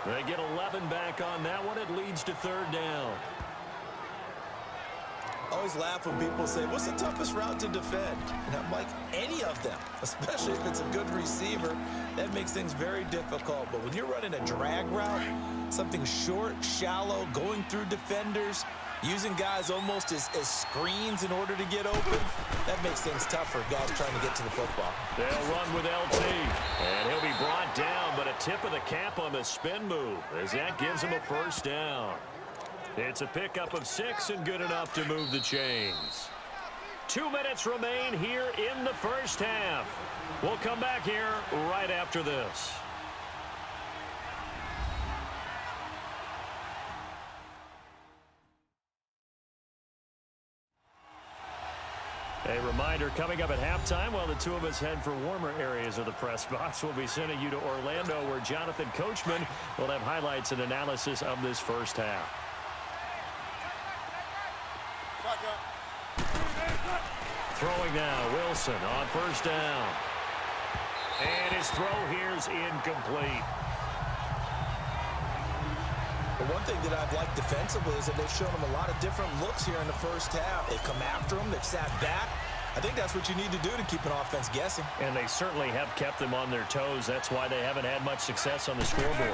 They get 11 back on that one. It leads to third down. I always laugh when people say, what's the toughest route to defend? And I'm like, any of them, especially if it's a good receiver. That makes things very difficult. But when you're running a drag route, something short, shallow, going through defenders, using guys almost as screens in order to get open, that makes things tough for guys trying to get to the football. They'll run with LT, and he'll be brought down, but a tip of the cap on the spin move as that gives him a first down. It's a pickup of 6 and good enough to move the chains. 2 minutes remain here in the first half. We'll come back here right after this. A reminder, coming up at halftime, while the two of us head for warmer areas of the press box, we'll be sending you to Orlando, where Jonathan Coachman will have highlights and analysis of this first half. Throwing now, Wilson on first down. And his throw here's incomplete. But one thing that I've liked defensively is that they've shown him a lot of different looks here in the first half. They've come after him. They've sat back. I think that's what you need to do to keep an offense guessing. And they certainly have kept them on their toes. That's why they haven't had much success on the scoreboard.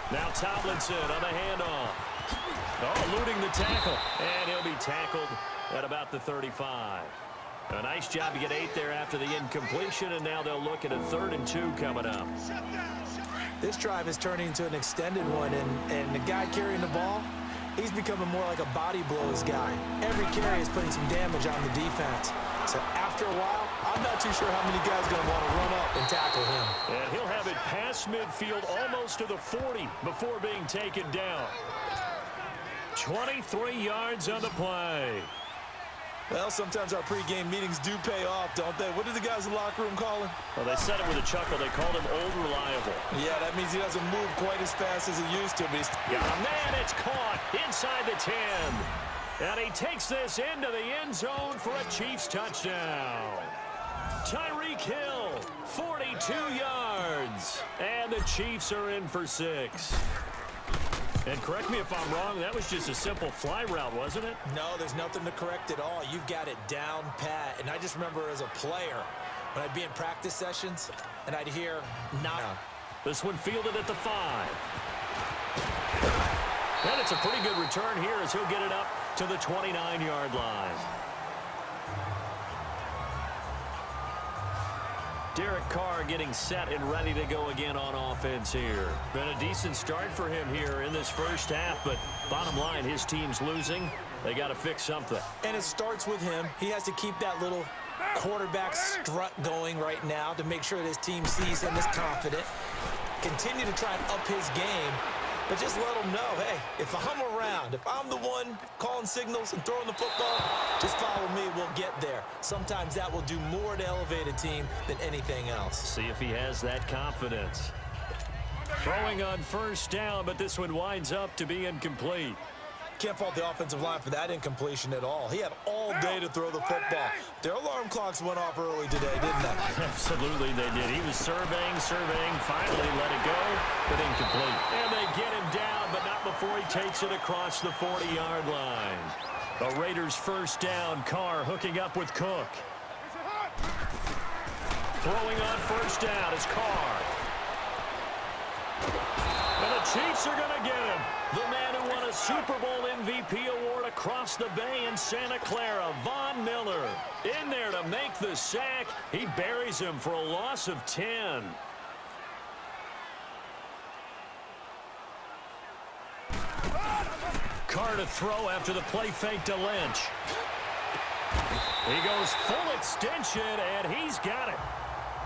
Now Tomlinson on the handoff. Oh, eluding the tackle. And he'll be tackled at about the 35. A nice job to get 8 there after the incompletion, and now they'll look at a 3rd and 2 coming up. This drive is turning into an extended one, and the guy carrying the ball, he's becoming more like a body blows guy. Every carry is putting some damage on the defense. So after a while, I'm not too sure how many guys are going to want to run up and tackle him. And he'll have it past midfield almost to the 40 before being taken down. 23 yards on the play. Well, sometimes our pregame meetings do pay off, don't they? What did the guys in the locker room call him? Well, they said it with a chuckle. They called him Old Reliable. Yeah, that means he doesn't move quite as fast as he used to. But man, it's caught inside the 10. And he takes this into the end zone for a Chiefs touchdown. Tyreek Hill, 42 yards. And the Chiefs are in for 6. And correct me if I'm wrong, that was just a simple fly route, wasn't it? No, there's nothing to correct at all. You've got it down pat. And I just remember as a player, when I'd be in practice sessions, and I'd hear, nah. This one fielded at the 5. And it's a pretty good return here as he'll get it up to the 29-yard line. Derek Carr getting set and ready to go again on offense here. Been a decent start for him here in this first half, but bottom line, his team's losing. They got to fix something. And it starts with him. He has to keep that little quarterback strut going right now to make sure that his team sees him as confident. Continue to try and up his game, but just let him know, hey, if I'm around, if I'm the one calling signals and throwing the football, just follow me, we'll get there. Sometimes that will do more to elevate a team than anything else. See if he has that confidence. Throwing on first down, but this one winds up to be incomplete. Can't fault the offensive line for that incompletion at all. He had all day to throw the football. Their alarm clocks went off early today, didn't they? Absolutely they did. He was surveying, finally let it go, but incomplete. And they get him down, but not before he takes it across the 40-yard line. The Raiders first down. Carr hooking up with Cook. Throwing on first down is Carr. And the Chiefs are going to get him. The man who won a Super Bowl MVP award across the bay in Santa Clara, Von Miller. In there to make the sack. He buries him for a loss of 10. Carr to throw after the play fake to Lynch. He goes full extension, and he's got it.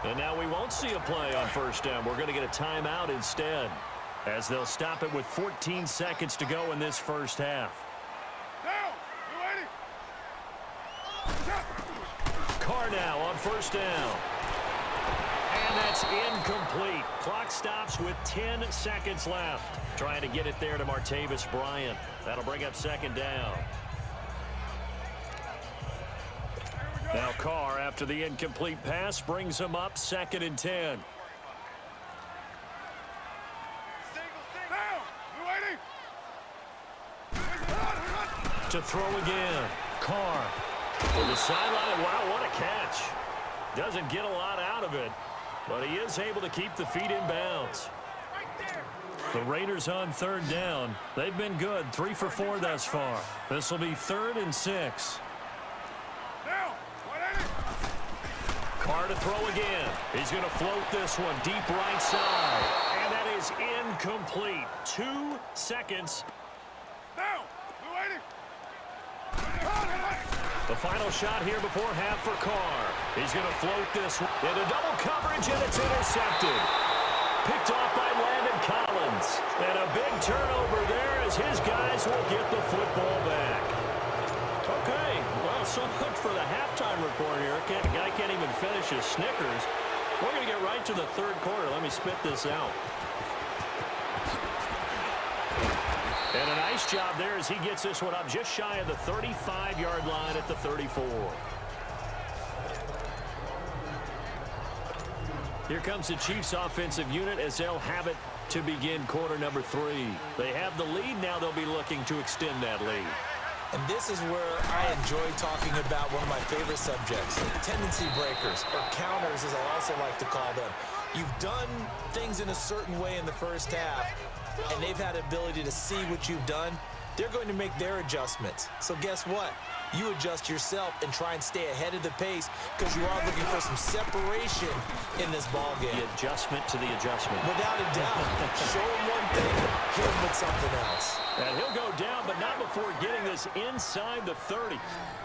And now we won't see a play on first down. We're going to get a timeout instead, as they'll stop it with 14 seconds to go in this first half. Carr now on first down. And that's incomplete. Clock stops with 10 seconds left. Trying to get it there to Martavis Bryant. That'll bring up second down. Now Carr, after the incomplete pass, brings him up 2nd and 10. To throw again. Carr. To the sideline. Wow, what a catch. Doesn't get a lot out of it, but he is able to keep the feet in bounds. The Raiders on third down. They've been good, 3 for 4 thus far. This will be 3rd and 6. Carr to throw again. He's going to float this one deep right side. And that is incomplete. 2 seconds. The final shot here before half for Carr. He's going to float this one into double coverage, and it's intercepted. Picked off by Landon Collins. And a big turnover there as his guys will get the football back. Okay, well, so much for the halftime report here. The guy can't even finish his Snickers. We're going to get right to the third quarter. Let me spit this out. And a nice job there as he gets this one up just shy of the 35-yard line at the 34. Here comes the Chiefs offensive unit as they'll have it to begin quarter number 3. They have the lead. Now they'll be looking to extend that lead. And this is where I enjoy talking about one of my favorite subjects, tendency breakers, or counters as I also like to call them. You've done things in a certain way in the first half, and they've had the ability to see what you've done. They're going to make their adjustments. So guess what? You adjust yourself and try and stay ahead of the pace because you are looking for some separation in this ball game. The adjustment to the adjustment. Without a doubt. Show him one thing, hit him with something else. And he'll go down, but not before getting this inside the 30.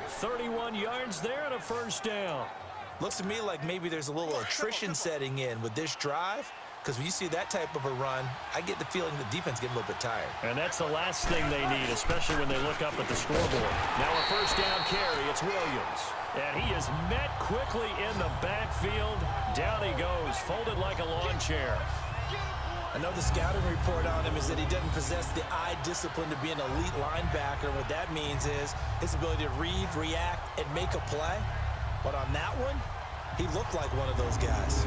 31 yards there and a first down. Looks to me like maybe there's a little attrition setting in with this drive. Because when you see that type of a run, I get the feeling the defense getting a little bit tired. And that's the last thing they need, especially when they look up at the scoreboard. Now a first down carry. It's Williams. And he is met quickly in the backfield. Down he goes, folded like a lawn chair. I know the scouting report on him is that he doesn't possess the eye discipline to be an elite linebacker. What that means is his ability to read, react, and make a play. But on that one, he looked like one of those guys.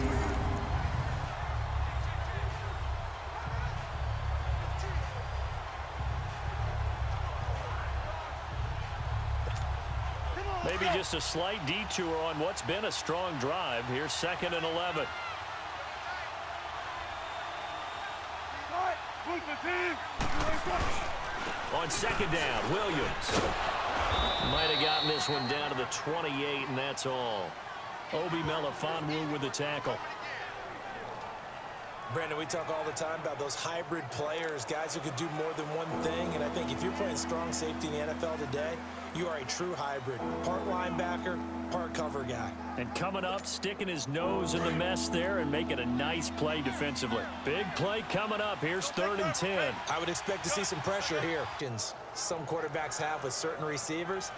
Maybe just a slight detour on what's been a strong drive. Here's 2nd and 11. On 2nd down, Williams. Might have gotten this one down to the 28, and that's all. Obi Melifonwu with the tackle. Brandon, we talk all the time about those hybrid players, guys who could do more than one thing. And I think if you're playing strong safety in the NFL today, you are a true hybrid. Part linebacker, part cover guy. And coming up, sticking his nose in the mess there and making a nice play defensively. Big play coming up. Here's 3rd and 10. I would expect to see some pressure here. Some quarterbacks have with certain receivers.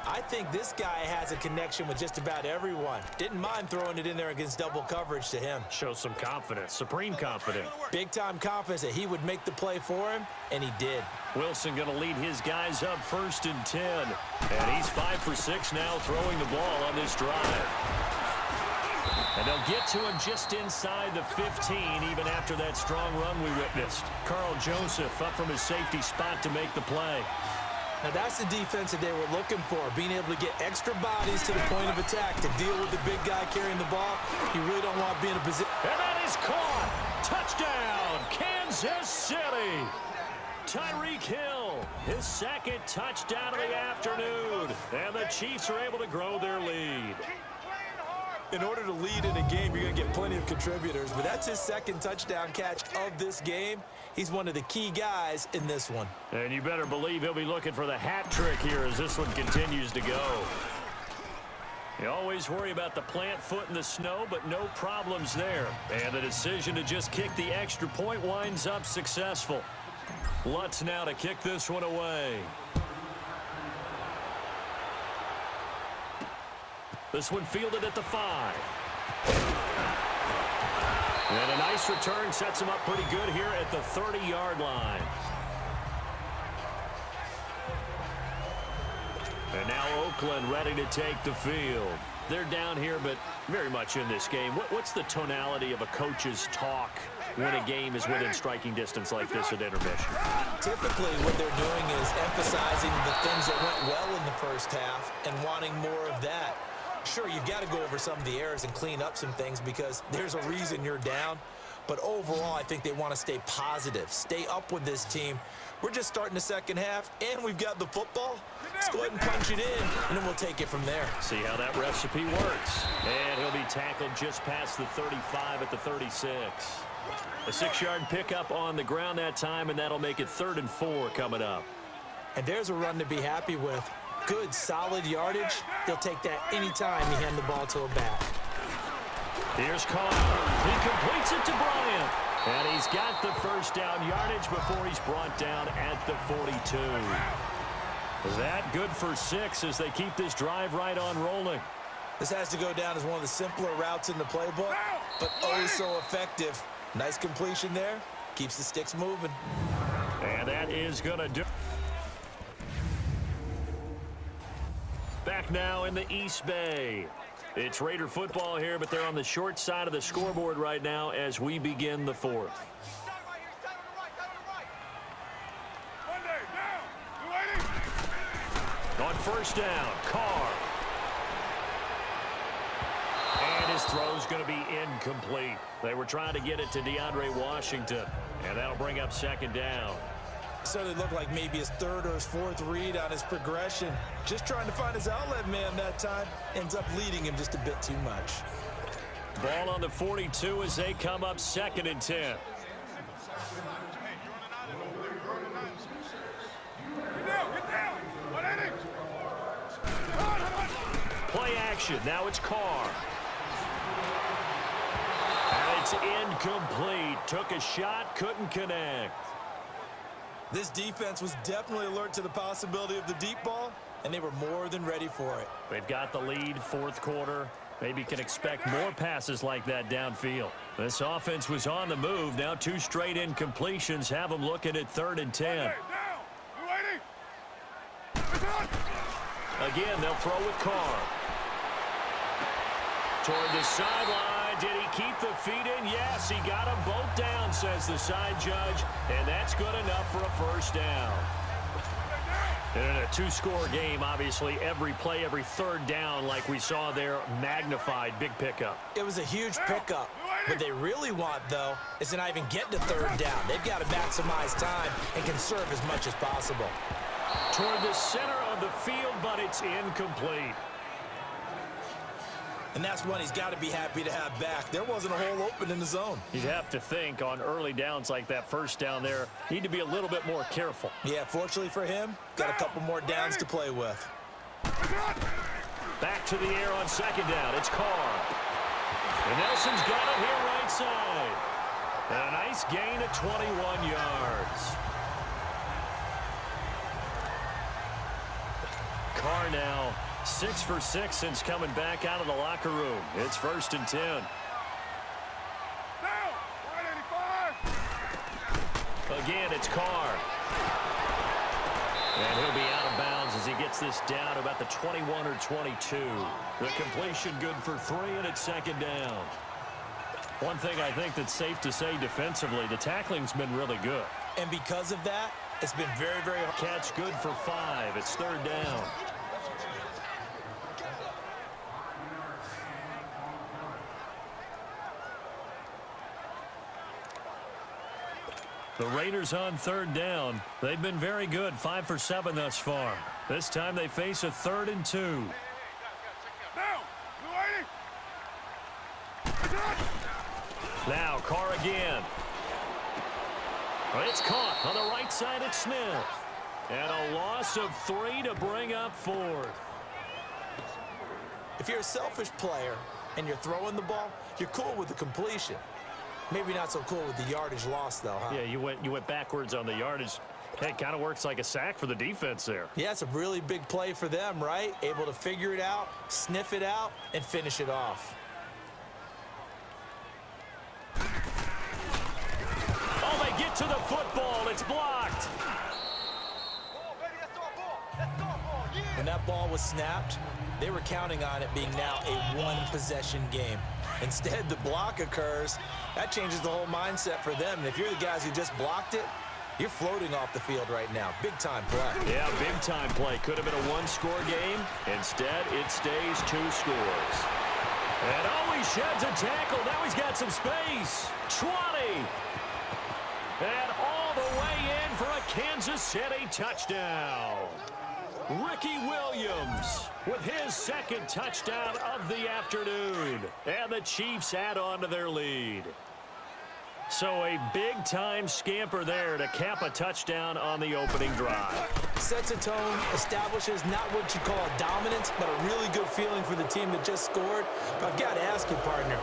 I think this guy has a connection with just about everyone. Didn't mind throwing it in there against double coverage to him. Shows some confidence, supreme confidence. Big-time confidence that he would make the play for him, and he did. Wilson going to lead his guys up 1st and 10. And he's 5 for 6 now throwing the ball on this drive. And they'll get to him just inside the 15, even after that strong run we witnessed. Carl Joseph up from his safety spot to make the play. Now that's the defense that they were looking for, being able to get extra bodies to the point of attack to deal with the big guy carrying the ball. You really don't want to be in a position. And that is caught. Touchdown, Kansas City. Tyreek Hill, his 2nd touchdown of the afternoon. And the Chiefs are able to grow their lead. In order to lead in a game, you're going to get plenty of contributors, but that's his 2nd touchdown catch of this game. He's one of the key guys in this one. And you better believe he'll be looking for the hat trick here as this one continues to go. You always worry about the plant foot in the snow, but no problems there. And the decision to just kick the extra point winds up successful. Lutz now to kick this one away. This one fielded at the 5. And a nice return sets him up pretty good here at the 30-yard line. And now Oakland ready to take the field. They're down here, but very much in this game. What's the tonality of a coach's talk when a game is within striking distance like this at intermission? Typically, what they're doing is emphasizing the things that went well in the first half and wanting more of that. Sure, you've got to go over some of the errors and clean up some things because there's a reason you're down. But overall, I think they want to stay positive, stay up with this team. We're just starting the second half, and we've got the football. Let's go ahead and punch it in, and then we'll take it from there. See how that recipe works. And he'll be tackled just past the 35 at the 36. A 6-yard pickup on the ground that time, and that'll make it 3rd and 4 coming up. And there's a run to be happy with. Good, solid yardage. He'll take that anytime you hand the ball to a back. Here's Carr. He completes it to Bryant. And he's got the first down yardage before he's brought down at the 42. That good for 6 as they keep this drive right on rolling. This has to go down as one of the simpler routes in the playbook, but oh so effective. Nice completion there. Keeps the sticks moving. And that is going to do. Back now in the East Bay. It's Raider football here, but they're on the short side of the scoreboard right now as we begin the 4th. On first down, Carr. And his throw's going to be incomplete. They were trying to get it to DeAndre Washington, and that'll bring up 2nd down. Certainly looked like maybe his 3rd or his 4th read on his progression. Just trying to find his outlet man that time. Ends up leading him just a bit too much. Ball on the 42 as they come up 2nd and 10. Play action. Now it's Carr. And it's incomplete. Took a shot, couldn't connect. This defense was definitely alert to the possibility of the deep ball, and they were more than ready for it. They've got the lead, 4th quarter. Maybe can expect more passes like that downfield. This offense was on the move. Now 2 straight incompletions have them looking at 3rd and 10. Again, they'll throw with Carr. Toward the sideline. Did he keep the feet in? Yes, he got them both down, says the side judge. And that's good enough for a first down. And in a 2-score game, obviously, every play, every 3rd down, like we saw there, magnified. Big pickup. It was a huge pickup. What they really want, though, is to not even get to 3rd down. They've got to maximize time and conserve as much as possible. Toward the center of the field, but it's incomplete. And that's one he's got to be happy to have back. There wasn't a hole open in the zone. You'd have to think on early downs like that first down there, need to be a little bit more careful. Yeah, fortunately for him, got a couple more downs to play with. Back to the air on 2nd down. It's Carr. And Nelson's got it here right side. And a nice gain of 21 yards. Carr now 6 for 6 since coming back out of the locker room. It's 1st and 10. Again, it's Carr. And he'll be out of bounds as he gets this down about the 21 or 22. The completion good for 3, and it's 2nd down. One thing I think that's safe to say defensively, the tackling's been really good. And because of that, it's been very, very hard. Catch good for 5. It's 3rd down. The Raiders on 3rd down. They've been very good, 5 for 7 thus far. This time they face a 3rd and 2. Now Carr again. It's caught on the right side at Smith. And a loss of 3 to bring up 4th. If you're a selfish player and you're throwing the ball, you're cool with the completion. Maybe not so cool with the yardage loss, though, huh? Yeah, you went backwards on the yardage. Hey, it kind of works like a sack for the defense there. Yeah, it's a really big play for them, right? Able to figure it out, sniff it out, and finish it off. Oh, they get to the football. It's blocked. Oh, baby, let's go, ball. Let's go, ball. Yeah. When that ball was snapped, they were counting on it being now a one-possession game. Instead, the block occurs. That changes the whole mindset for them. And if you're the guys who just blocked it, you're floating off the field right now. Big-time play. Yeah, big-time play. Could have been a one-score game. Instead, it stays 2 scores. And oh, he sheds a tackle. Now he's got some space. 20. And all the way in for a Kansas City touchdown. Ricky Williams with his second touchdown of the afternoon. And the Chiefs add on to their lead. So a big-time scamper there to cap a touchdown on the opening drive. Sets a tone, establishes not what you call a dominance, but a really good feeling for the team that just scored. But I've got to ask you, partner,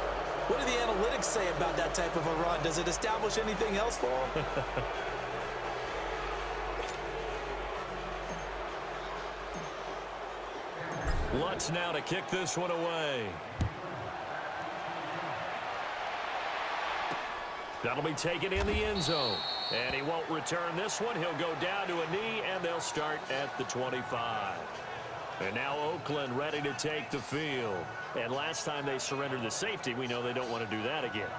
what do the analytics say about that type of a run? Does it establish anything else for them? Lutz now to kick this one away. That'll be taken in the end zone. And he won't return this one. He'll go down to a knee, and they'll start at the 25. And now Oakland ready to take the field. And last time they surrendered the safety, we know they don't want to do that again.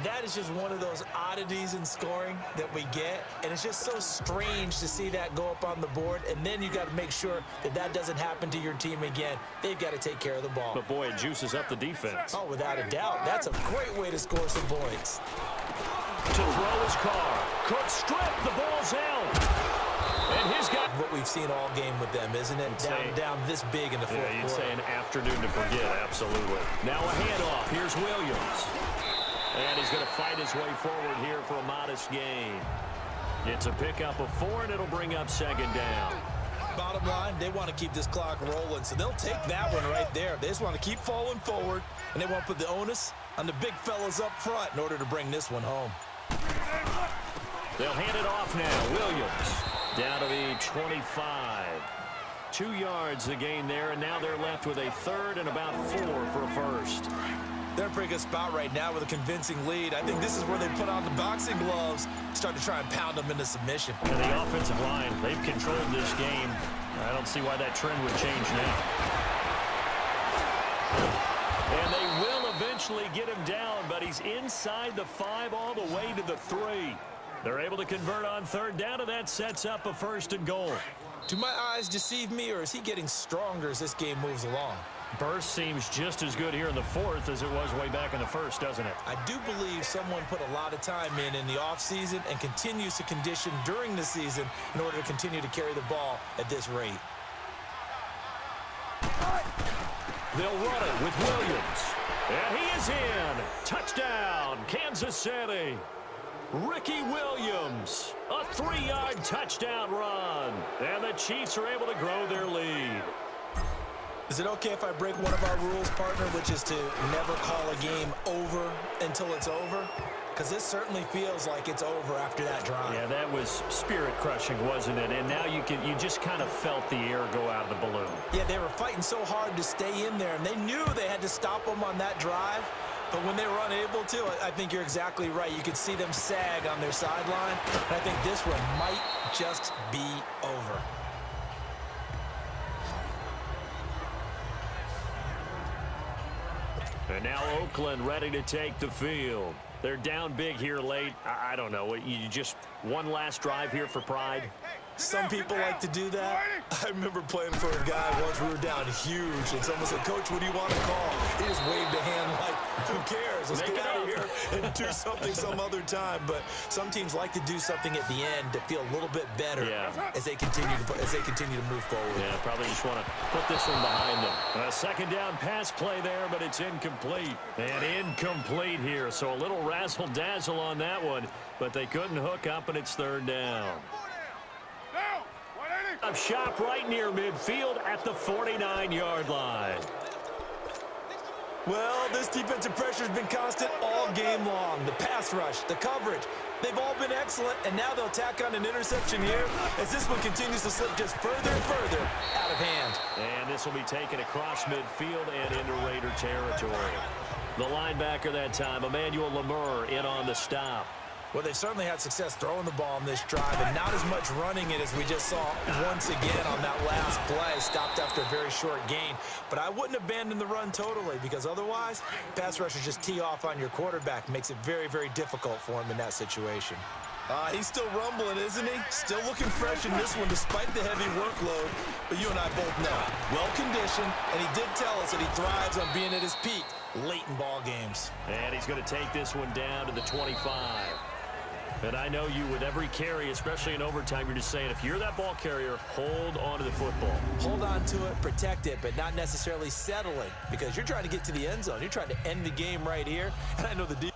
That is just one of those oddities in scoring that we get, and it's just so strange to see that go up on the board, and then you got to make sure that that doesn't happen to your team again. They've got to take care of the ball. But boy, it juices up the defense. Oh, without a doubt. That's a great way to score some points. To throw his car. Cook stripped. The ball's out. And he's got what we've seen all game with them, isn't it? Down this big in the fourth quarter. You'd say an afternoon to forget, absolutely. Now a handoff. Here's Williams. And he's going to fight his way forward here for a modest gain. It's a pickup of 4, and it'll bring up second down. Bottom line, they want to keep this clock rolling, so they'll take that one right there. They just want to keep falling forward, and they want to put the onus on the big fellas up front in order to bring this one home. They'll hand it off now. Williams down to the 25. 2 yards the gain there, and now they're left with a third and about 4 for a first. They're in a pretty good spot right now with a convincing lead. I think this is where they put on the boxing gloves, start to try and pound them into submission. And the offensive line, they've controlled this game. I don't see why that trend would change now. And they will eventually get him down, but he's inside the 5 all the way to the 3. They're able to convert on third down, and that sets up a first and goal. Do my eyes deceive me, or is he getting stronger as this game moves along? Burst seems just as good here in the fourth as it was way back in the first, doesn't it? I do believe someone put a lot of time in the offseason and continues to condition during the season in order to continue to carry the ball at this rate. They'll run it with Williams. And he is in. Touchdown, Kansas City. Ricky Williams, a 3-yard touchdown run. And the Chiefs are able to grow their lead. Is it okay if I break one of our rules, partner, which is to never call a game over until it's over? Because this certainly feels like it's over after that drive. Yeah, that was spirit-crushing, wasn't it? And now you just kind of felt the air go out of the balloon. Yeah, they were fighting so hard to stay in there, and they knew they had to stop them on that drive. But when they were unable to, I think you're exactly right. You could see them sag on their sideline, and I think this one might just be over. And now Oakland ready to take the field. They're down big here late. I don't know. You just one last drive here for pride? Some people like to do that. I remember playing for a guy once. We were down huge, and someone said, "Coach, what do you want to call?" He just waved a hand like, who cares? Let's get out of here and do something some other time. But some teams like to do something at the end to feel a little bit better as they continue to move forward. Yeah, probably just want to put this one behind them. A second down pass play there, but it's incomplete. And incomplete here, so a little razzle-dazzle on that one, but they couldn't hook up, and it's third down. Up shop right near midfield at the 49-yard line. Well, this defensive pressure has been constant all game long. The pass rush, the coverage, they've all been excellent, and now they'll tack on an interception here as this one continues to slip just further and further out of hand. And this will be taken across midfield and into Raider territory. The linebacker that time, Emmanuel Lemur, in on the stop. Well, they've certainly had success throwing the ball on this drive and not as much running it as we just saw once again on that last play. Stopped after a very short gain. But I wouldn't abandon the run totally because otherwise, pass rushers just tee off on your quarterback. Makes it very, very difficult for him in that situation. He's still rumbling, isn't he? Still looking fresh in this one despite the heavy workload. But you and I both know, well-conditioned, and he did tell us that he thrives on being at his peak late in ball games. And he's going to take this one down to the 25. And I know you with every carry, especially in overtime, you're just saying, if you're that ball carrier, hold on to the football. Hold on to it, protect it, but not necessarily settling because you're trying to get to the end zone. You're trying to end the game right here. And I know the